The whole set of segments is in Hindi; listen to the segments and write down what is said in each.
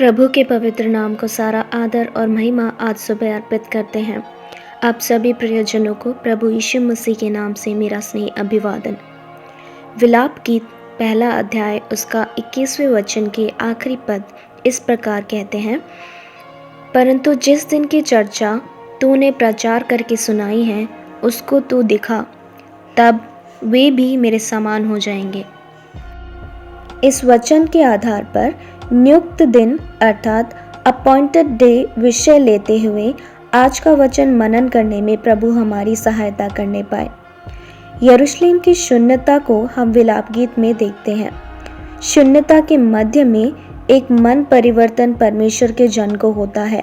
प्रभु के पवित्र नाम को सारा आदर और महिमा आज सुबह अर्पित करते हैं। आप सभी प्रियजनों को प्रभु यीशु मसीह के नाम से मेरा स्नेह अभिवादन। विलाप गीत पहला अध्याय उसका 21वें वचन के आखिरी पद इस प्रकार कहते हैं, परंतु जिस दिन की चर्चा तूने प्रचार करके सुनाई है उसको तू दिखा, तब वे भी मेरे समान हो जाएंगे। इस वचन के आधार पर नियुक्त दिन अर्थात अपॉइंटेड डे विषय लेते हुए आज का वचन मनन करने में प्रभु हमारी सहायता करने पाए। यरूशलेम की शून्यता को हम विलाप गीत में देखते हैं। शून्यता के मध्य में एक मन परिवर्तन परमेश्वर के जन को होता है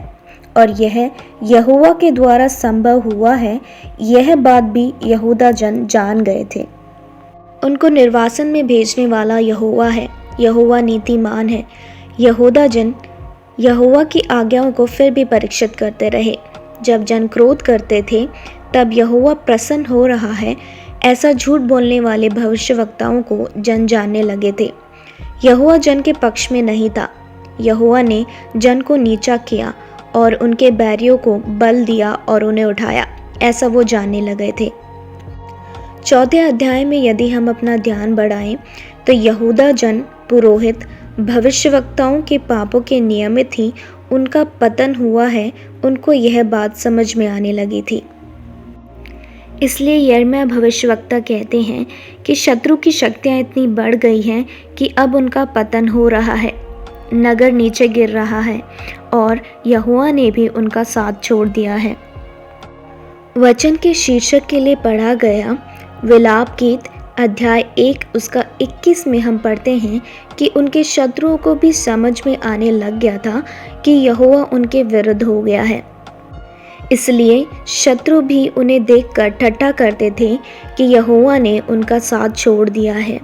और यह यहोवा के द्वारा संभव हुआ है। यह बात भी यहूदा जन जान गए थे। उनको निर्वासन में भेजने वाला यहोवा है। यहोवा नीतिमान है। यहूदा जन यहोवा की आज्ञाओं को फिर भी परीक्षित करते रहे। जब जन क्रोध करते थे तब यहोवा प्रसन्न हो रहा है, ऐसा झूठ बोलने वाले भविष्यवक्ताओं को जन जानने लगे थे। यहोवा जन के पक्ष में नहीं था। यहोवा ने जन को नीचा किया और उनके बैरियों को बल दिया और उन्हें उठाया, ऐसा वो जानने लगे थे। 4 अध्याय में यदि हम अपना ध्यान बढ़ाएं तो यहूदा जन पुरोहित भविष्यवक्ताओं के पापों के नियमित ही उनका पतन हुआ है, उनको यह बात समझ में आने लगी थी। इसलिए यिर्मयाह भविष्यवक्ता कहते हैं कि शत्रु की शक्तियां इतनी बढ़ गई हैं कि अब उनका पतन हो रहा है, नगर नीचे गिर रहा है और यहोवा ने भी उनका साथ छोड़ दिया है। वचन के शीर्षक के लिए पढ़ा गया विलाप गीत अध्याय 1 उसका 21 में हम पढ़ते हैं कि उनके शत्रुओं को भी समझ में आने लग गया था कि यहोवा उनके विरुद्ध हो गया है। इसलिए शत्रु भी उन्हें देखकर ठट्ठा करते थे कि यहोवा ने उनका साथ छोड़ दिया है।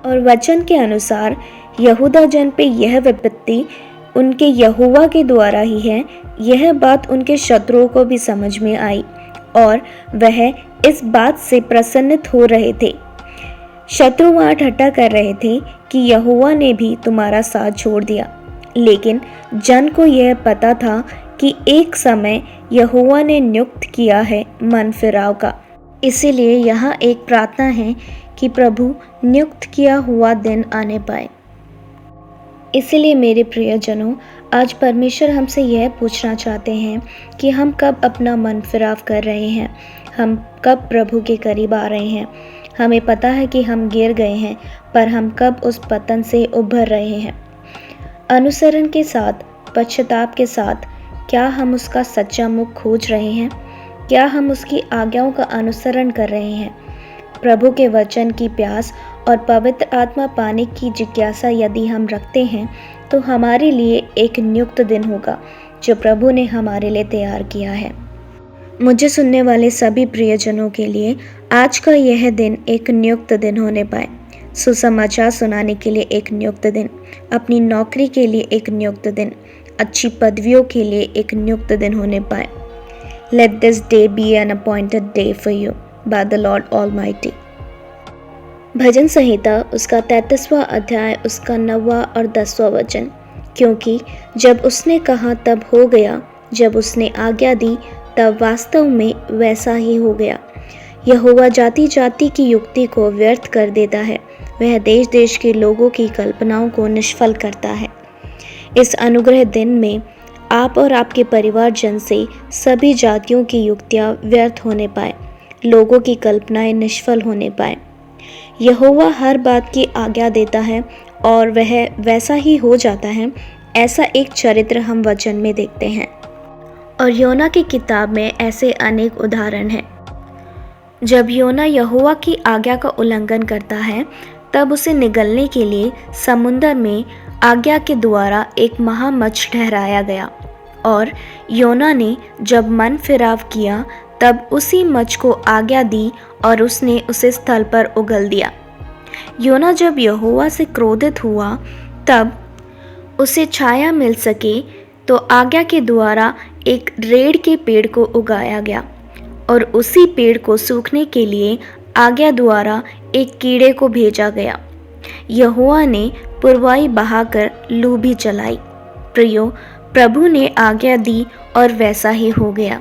और वचन के अनुसार यहूदा जन पे यह विपत्ति उनके यहोवा के द्वारा ही है। यह बात उनके शत्रुओं को भी समझ में आई और वह इस बात से प्रसन्नित हो रहे थे। शत्रु वहाँ ठट्ठा कर रहे थे कि यहोवा ने भी तुम्हारा साथ छोड़ दिया, लेकिन जन को यह पता था कि एक समय यहोवा ने नियुक्त किया है मन फिराव का। इसीलिए यहाँ एक प्रार्थना है कि प्रभु नियुक्त किया हुआ दिन आने पाए। इसीलिए मेरे प्रियजनों, आज परमेश्वर हमसे यह पूछना चाहते हैं कि हम कब अपना मन फिराव कर रहे हैं, हम कब प्रभु के करीब आ रहे हैं। हमें पता है कि हम गिर गए हैं, पर हम कब उस पतन से उभर रहे हैं। अनुसरण के साथ, पश्चाताप के साथ, क्या हम उसका सच्चा मुख खोज रहे हैं? क्या हम उसकी आज्ञाओं का अनुसरण कर रहे हैं? प्रभु के वचन की प्यास और पवित्र आत्मा पाने की जिज्ञासा यदि हम रखते हैं तो हमारे लिए एक नियुक्त दिन होगा जो प्रभु ने हमारे लिए तैयार किया है। मुझे सुनने वाले सभी प्रियजनों के लिए आज का यह दिन एक नियुक्त दिन होने पाए। सुसमाचार सुनाने के लिए एक नियुक्त दिन, अपनी नौकरी के लिए एक नियुक्त दिन, अच्छी पदवियों के लिए एक नियुक्त दिन होने पाए। Let this day be an appointed day for you by the Lord Almighty. भजन संहिता उसका 33वां अध्याय उसका 9वां और 10वां वचन, क्योंकि जब उसने कहा तब हो गया, जब उसने आज्ञा दी तब वास्तव में वैसा ही हो गया। यहोवा जाति जाति की युक्ति को व्यर्थ कर देता है, वह देश देश के लोगों की कल्पनाओं को निष्फल करता है। इस अनुग्रह दिन में आप और आपके परिवारजन से सभी जातियों की युक्तियां व्यर्थ होने पाए, लोगों की कल्पनाएं निष्फल होने पाए। यहोवा हर बात की आज्ञा देता है और वह वैसा ही हो जाता है। ऐसा एक चरित्र हम वचन में देखते हैं और योना की किताब में ऐसे अनेक उदाहरण हैं। जब योना यहोवा की आज्ञा का उल्लंघन करता है तब उसे निगलने के लिए समुद्र में आज्ञा के द्वारा एक महामच्छ ठहराया गया और योना ने जब मन फिराव किया तब उसी मच्छ को आज्ञा दी और उसने उसे स्थल पर उगल दिया। योना जब यहोवा से क्रोधित हुआ तब उसे छाया मिल सके तो आज्ञा के द्वारा एक रेड़ के पेड़ को उगाया गया और उसी पेड़ को सूखने के लिए आज्ञा द्वारा एक कीड़े को भेजा गया। यहोवा ने पुरवाई बहाकर लू भी चलाई प्रियो, प्रभु ने आज्ञा दी और वैसा ही हो गया।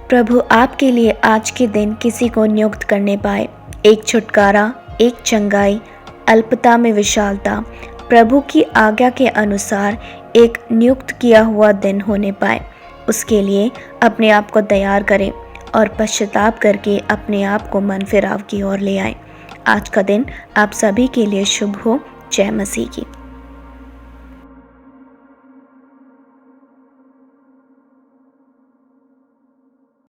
प्रभु आपके लिए आज के दिन किसी को नियुक्त करने पाए, एक छुटकारा, एक चंगाई, अल्पता में विशालता, प्रभु की आज्ञा के अनुसार एक नियुक्त किया हुआ दिन होने पाए, उसके लिए अपने आप को तैयार करें और पश्चाताप करके अपने आप को मन फिराव की ओर ले आए। आज का दिन आप सभी के लिए शुभ हो। जय मसीह की।